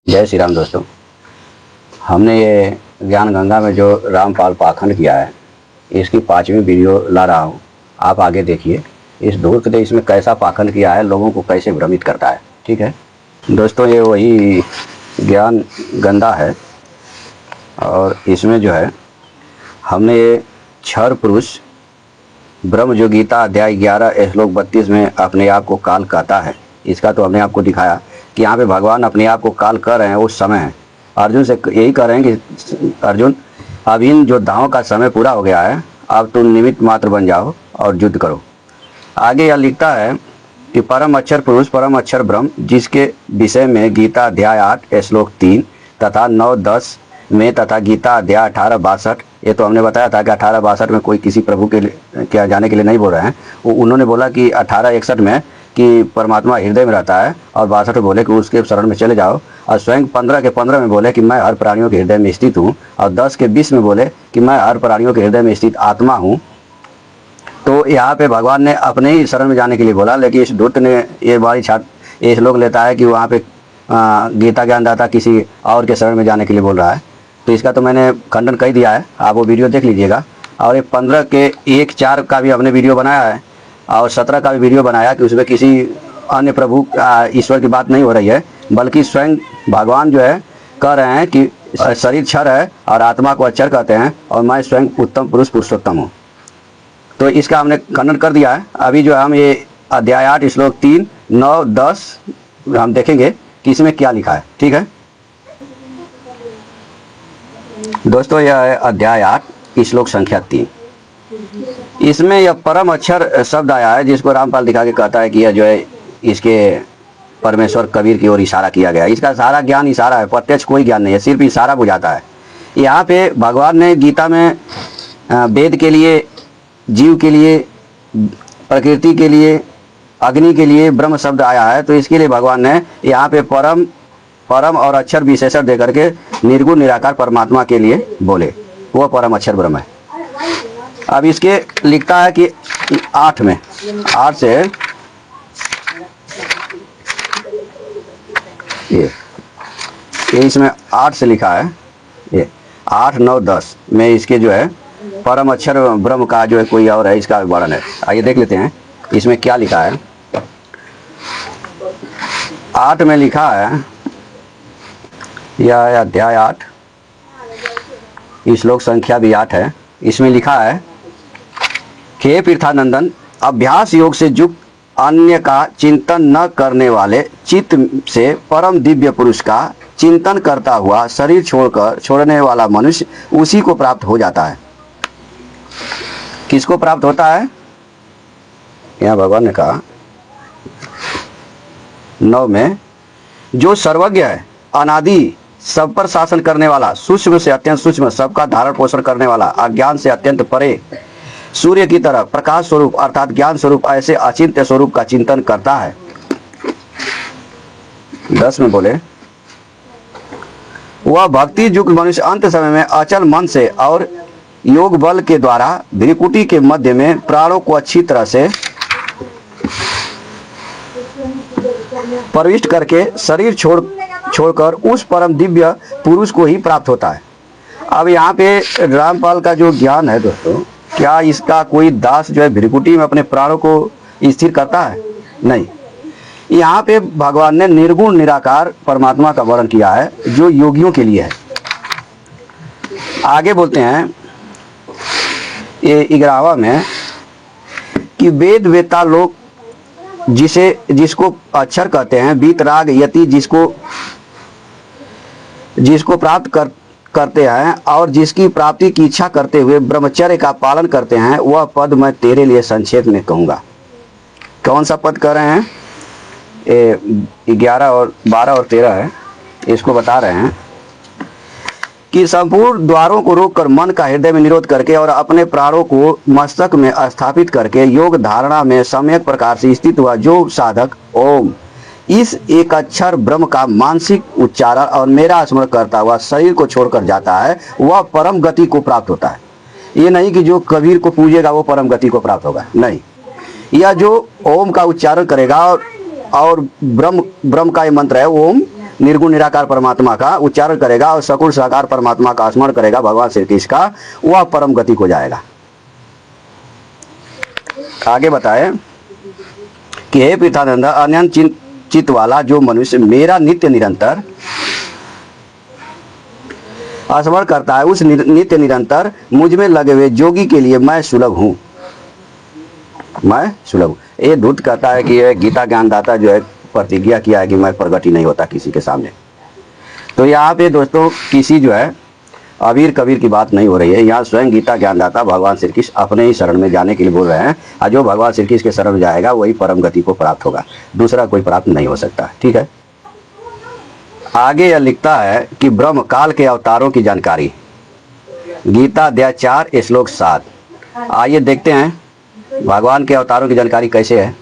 जय श्री राम दोस्तों। हमने ये ज्ञान गंगा में जो रामपाल पाखंड किया है, इसकी 5वीं वीडियो ला रहा हूँ। आप आगे देखिए इस धूर्त ने इसमें कैसा पाखंड किया है, लोगों को कैसे भ्रमित करता है। ठीक है दोस्तों, ये वही ज्ञान गंगा है और इसमें जो है हमने ये क्षर पुरुष ब्रह्म जो गीता अध्याय 11 श्लोक 32 में अपने आप को काल कहता है, इसका तो हमने आपको दिखाया कि यहाँ पे भगवान अपने आप को काल कर रहे हैं। उस समय है अर्जुन से यही कह रहे हैं कि अर्जुन, अब इन योद्धाओं का समय पूरा हो गया है, अब तुम निमित्त मात्र बन जाओ और युद्ध करो। आगे यह लिखता है कि परम अक्षर पुरुष परम अक्षर ब्रह्म, जिसके विषय में गीता अध्याय 8 श्लोक 3 तथा 9-10 में तथा गीता अध्याय 18-62, ये तो हमने बताया था कि 18-62 में कोई किसी प्रभु के क्या जाने के लिए नहीं बोल रहे हैं। उन्होंने बोला कि 18-61 में कि परमात्मा हृदय में रहता है और 62 में बोले कि उसके शरण में चले जाओ, और स्वयं 15 के 15 में बोले कि मैं हर प्राणियों के हृदय में स्थित हूँ, और 10 के 20 में बोले कि मैं हर प्राणियों के हृदय में स्थित आत्मा हूँ। तो यहाँ पे भगवान ने अपने ही शरण में जाने के लिए बोला, लेकिन इस दूत ने ये बड़ी छाट ये श्लोक लेता है कि वहाँ पे गीता ज्ञानदाता किसी और के शरण में जाने के लिए बोल रहा है। तो इसका तो मैंने खंडन कर दिया है, आप वो वीडियो देख लीजिएगा। और ये 15 के 1-4 का भी हमने वीडियो बनाया है और 17 का भी वीडियो बनाया कि उसमें किसी अन्य प्रभु ईश्वर की बात नहीं हो रही है, बल्कि स्वयं भगवान जो है कह रहे हैं कि शरीर क्षर है और आत्मा को अक्षर कहते हैं, और मैं स्वयं उत्तम पुरुष पुरुषोत्तम हूँ। तो इसका हमने खंडन कर दिया है। अभी जो हम ये अध्याय 8 श्लोक 3, 9, 10 हम देखेंगे कि इसमें क्या लिखा है। ठीक है दोस्तों, यह है अध्याय 8 श्लोक संख्या 3। इसमें यह परम अक्षर शब्द आया है, जिसको रामपाल दिखा के कहता है कि यह जो है इसके परमेश्वर कबीर की ओर इशारा किया गया। इसका सारा ज्ञान इशारा है, प्रत्यक्ष कोई ज्ञान नहीं है, सिर्फ इशारा बुझाता है। यहाँ पे भगवान ने गीता में वेद के लिए, जीव के लिए, प्रकृति के लिए, अग्नि के लिए ब्रह्म शब्द आया है। तो इसके लिए भगवान ने यहाँ पे परम और अक्षर विशेषण देकर के निर्गुण निराकार परमात्मा के लिए बोले, वह परम अक्षर ब्रह्म है। अब इसके लिखता है कि 8 में 8 से ये इसमें 8 से लिखा है, ये 8, 9, 10 में इसके जो है परम अक्षर ब्रह्म का जो है कोई और है, इसका वर्णन है। आइए देख लेते हैं इसमें क्या लिखा है। 8 में लिखा है, यह अध्याय 8 श्लोक संख्या भी 8 है। इसमें लिखा है कि हे तीर्थानंदन, अभ्यास योग से युक्त अन्य का चिंतन न करने वाले चित्त से परम दिव्य पुरुष का चिंतन करता हुआ शरीर छोड़ने वाला मनुष्य उसी को प्राप्त हो जाता है। किसको प्राप्त होता है? यहाँ भगवान ने कहा 9 में, जो सर्वज्ञ है, अनादि, सब पर शासन करने वाला, सूक्ष्म से अत्यंत सूक्ष्म, सबका धारण पोषण करने वाला, अज्ञान से अत्यंत परे, सूर्य की तरह प्रकाश स्वरूप अर्थात ज्ञान स्वरूप ऐसे अचिंत्य स्वरूप का चिंतन करता है। 10 में बोले, वह भक्ति युक्त मनुष्य अंत समय में अचल मन से और योग बल के द्वारा भ्रिकुटी के मध्य में प्राणों को अच्छी तरह से प्रविष्ट करके शरीर छोड़कर उस परम दिव्य पुरुष को ही प्राप्त होता है। अब यहाँ पे रामपाल का जो ज्ञान है दोस्तों, क्या इसका कोई दास जो है भ्रिकुटी में अपने प्राणों को स्थिर करता है? नहीं। यहाँ पे भगवान ने निर्गुण निराकार परमात्मा का वर्णन किया है, जो योगियों के लिए है। आगे बोलते हैं ये 11वां में कि वेद वेता लोग जिसको अक्षर कहते हैं, वीतराग यति जिसको प्राप्त करते हैं और जिसकी प्राप्ति की इच्छा करते हुए ब्रह्मचर्य का पालन करते हैं, वह पद मैं तेरे लिए संक्षेप में कहूँगा। कौन सा पद कह रहे हैं? 11 और 12 और 13 है। इसको बता रहे हैं कि संपूर्ण द्वारों को रोककर मन का हृदय में निरोध करके और अपने प्राणों को मस्तक में स्थापित करके योग धारणा में सम्यक प्रकार से स्थित हुआ जो साधक ओम इस एक अक्षर ब्रह्म का मानसिक उच्चारण और मेरा स्मरण करता हुआ शरीर को छोड़कर जाता है, वह परम गति को प्राप्त होता है। ये नहीं कि जो कबीर को पूजेगा वो परम गति को प्राप्त होगा, नहीं। यह जो ओम का उच्चारण करेगा और ब्रह्म का ये मंत्र है ओम, निर्गुण निराकार परमात्मा का उच्चारण करेगा और सगुण साकार परमात्मा का स्मरण करेगा, भगवान श्री कृष्ण का, वह परम गति को जाएगा। आगे बताए कि हे पृथानंद, अनंत चित्त वाला जो मनुष्य मेरा नित्य निरंतर स्मरण करता है, उस नित्य निरंतर मुझ में लगे हुए जोगी के लिए मैं सुलभ हूँ, मैं सुलभ हूँ। ये धूत कहता है कि ये गीता ज्ञानदाता जो है प्रतिज्ञा किया है कि मैं प्रगट ही नहीं होता किसी के सामने। तो यहाँ पे दोस्तों किसी जो है अबीर कबीर की बात नहीं हो रही है, यहाँ स्वयं गीता ज्ञानदाता भगवान श्री कृष्ण अपने ही शरण में जाने के लिए बोल रहे हैं, और जो भगवान श्री कृष्ण के शरण में जाएगा वही परम गति को प्राप्त होगा, दूसरा कोई प्राप्त नहीं हो सकता। ठीक है, आगे यह लिखता है कि ब्रह्म काल के अवतारों की जानकारी, गीता अध्याय 4 श्लोक 7। आइए देखते हैं भगवान के अवतारों की जानकारी कैसे है।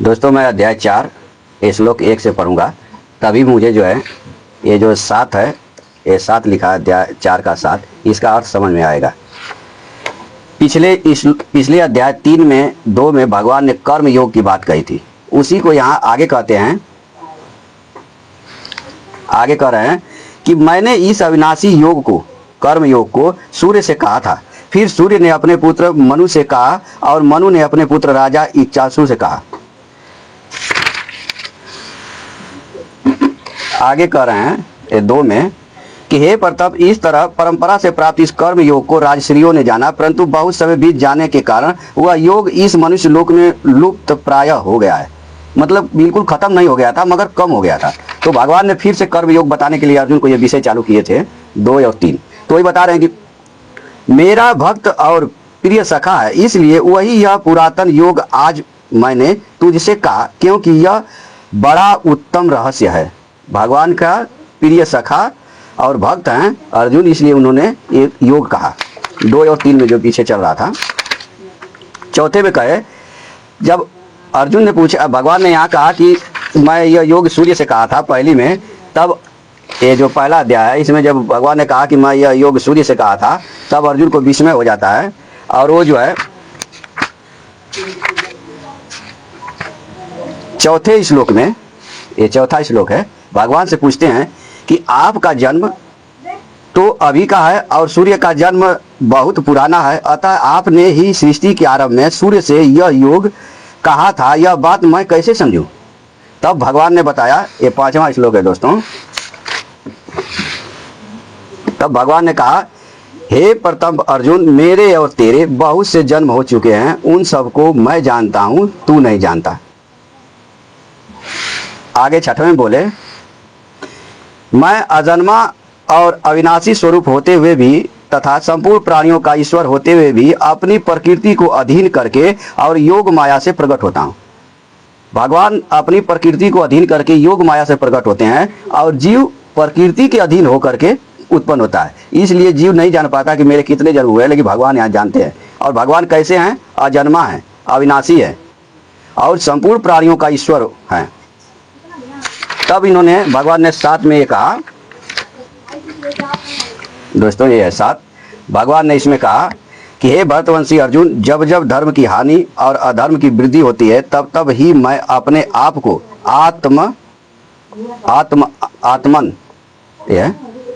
दोस्तों मैं अध्याय 4 श्लोक 1 से पढ़ूंगा, तभी मुझे जो है ये जो 7 है, ये 7 लिखा है अध्याय 4 का 7, इसका अर्थ समझ में आएगा। पिछले अध्याय 3 में 2 में भगवान ने कर्म योग की बात कही थी, उसी को यहाँ आगे कहते हैं, आगे कह रहे हैं कि मैंने इस अविनाशी योग को, कर्म योग को सूर्य से कहा था, फिर सूर्य ने अपने पुत्र मनु से कहा और मनु ने अपने पुत्र राजा इच्छासु से कहा। आगे कह रहे हैं 2 में कि हे प्रताप, इस तरह परंपरा से प्राप्त इस कर्म योग को राजश्रियों ने जाना, परंतु बहुत समय बीत जाने के कारण वह योग इस मनुष्य लोक में लुप्त प्राय हो गया है। मतलब बिल्कुल खत्म नहीं हो गया था मगर कम हो गया था। तो भगवान ने फिर से कर्म योग बताने के लिए अर्जुन को यह विषय चालू किए थे 2 और 3। तो वही बता रहे हैं कि मेरा भक्त और प्रिय सखा है, इसलिए वही यह पुरातन योग आज मैंने तुझसे कहा, क्योंकि यह बड़ा उत्तम रहस्य है। भगवान का प्रिय सखा और भक्त हैं अर्जुन, इसलिए उन्होंने एक योग कहा। 2 और 3 में जो पीछे चल रहा था। चौथे में कहे, जब अर्जुन ने पूछा, भगवान ने यहाँ कहा कि मैं यह योग सूर्य से कहा था पहली में, तब ये जो पहला अध्याय है इसमें जब भगवान ने कहा कि मैं यह योग सूर्य से कहा था, तब अर्जुन को विस्मय हो जाता है और वो जो है चौथे श्लोक में, ये चौथा श्लोक है, भगवान से पूछते हैं कि आपका जन्म तो अभी का है और सूर्य का जन्म बहुत पुराना है, अतः आपने ही सृष्टि के आरंभ में सूर्य से यह योग कहा था, यह बात मैं कैसे समझूं। तब भगवान ने बताया, ये 5वां श्लोक है दोस्तों, तब भगवान ने कहा, हे प्रथम अर्जुन, मेरे और तेरे बहुत से जन्म हो चुके हैं, उन सबको मैं जानता हूं, तू नहीं जानता। आगे 6वें में बोले, मैं अजन्मा और अविनाशी स्वरूप होते हुए भी तथा संपूर्ण प्राणियों का ईश्वर होते हुए भी अपनी प्रकृति को अधीन करके और योग माया से प्रकट होता हूँ। भगवान अपनी प्रकृति को अधीन करके योग माया से प्रकट होते हैं और जीव प्रकृति के अधीन होकर के उत्पन्न होता है। इसलिए जीव नहीं जान पाता कि मेरे कितने जन्म हुए, लेकिन भगवान यहाँ जानते हैं। और भगवान कैसे हैं? अजन्मा है, अविनाशी है और संपूर्ण प्राणियों का ईश्वर है। तब इन्होंने, भगवान ने 7 में ये कहा दोस्तों, ये है 7, भगवान ने इसमें कहा कि हे भरतवंशी अर्जुन, जब जब धर्म की हानि और अधर्म की वृद्धि होती है, तब तब ही मैं अपने आप को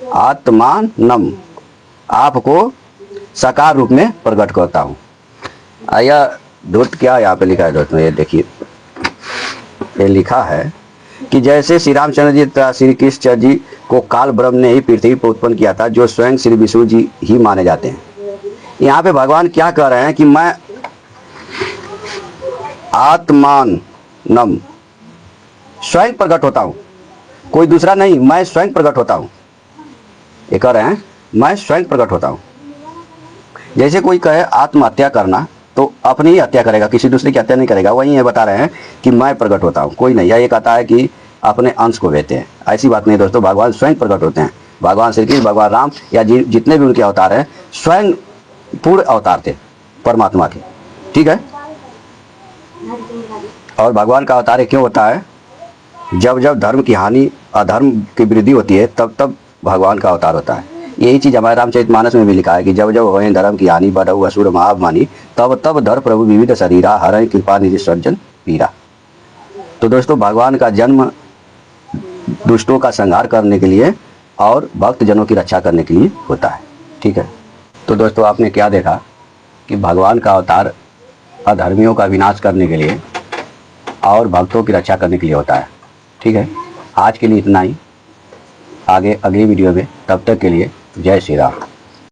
आत्मानम आपको साकार रूप में प्रकट करता हूँ। आया दूत क्या यहाँ पे लिखा है दोस्तों, ये देखिए, ये लिखा है कि जैसे श्री रामचंद्र जी तथा श्री कृष्ण जी को काल ब्रह्म ने ही पृथ्वी पर उत्पन्न किया था, जो स्वयं श्री विष्णु जी ही माने जाते हैं। यहाँ पे भगवान क्या कह रहे हैं कि मैं आत्मानम स्वयं प्रकट होता हूँ, कोई दूसरा नहीं, मैं स्वयं प्रकट होता हूँ। ये कह रहे हैं मैं स्वयं प्रकट होता हूँ। जैसे कोई कहे आत्महत्या करना, तो अपनी ही हत्या करेगा, किसी दूसरे की हत्या नहीं करेगा। वहीं ये बता रहे हैं कि मैं प्रकट होता हूँ, कोई नहीं। या ये कहता है कि अपने अंश को देते हैं, ऐसी बात नहीं दोस्तों। भगवान स्वयं प्रकट होते हैं। भगवान श्री कृष्ण, भगवान राम या जितने भी उनके अवतार हैं, स्वयं पूर्ण अवतार थे परमात्मा के। ठीक है। और भगवान का अवतार क्यों होता है? जब जब धर्म की हानि, अधर्म की वृद्धि होती है, तब तब भगवान का अवतार होता है। यही चीज हमारे रामचरितमानस में भी लिखा है कि जब जब होए धर्म की हानि, बढ़ऊ असुर महामानी, तब तब धर प्रभु विविध शरीरा, हरय कृपा निधि सज्जन पीरा। तो दोस्तों, भगवान का जन्म दुष्टों का संहार करने के लिए और भक्तजनों की रक्षा करने के लिए होता है। ठीक है, तो दोस्तों आपने क्या देखा कि भगवान का अवतार अधर्मियों का विनाश करने के लिए और भक्तों की रक्षा करने के लिए होता है। ठीक है, आज के लिए इतना ही, आगे अगली वीडियो में, तब तक के लिए जय श्री राम।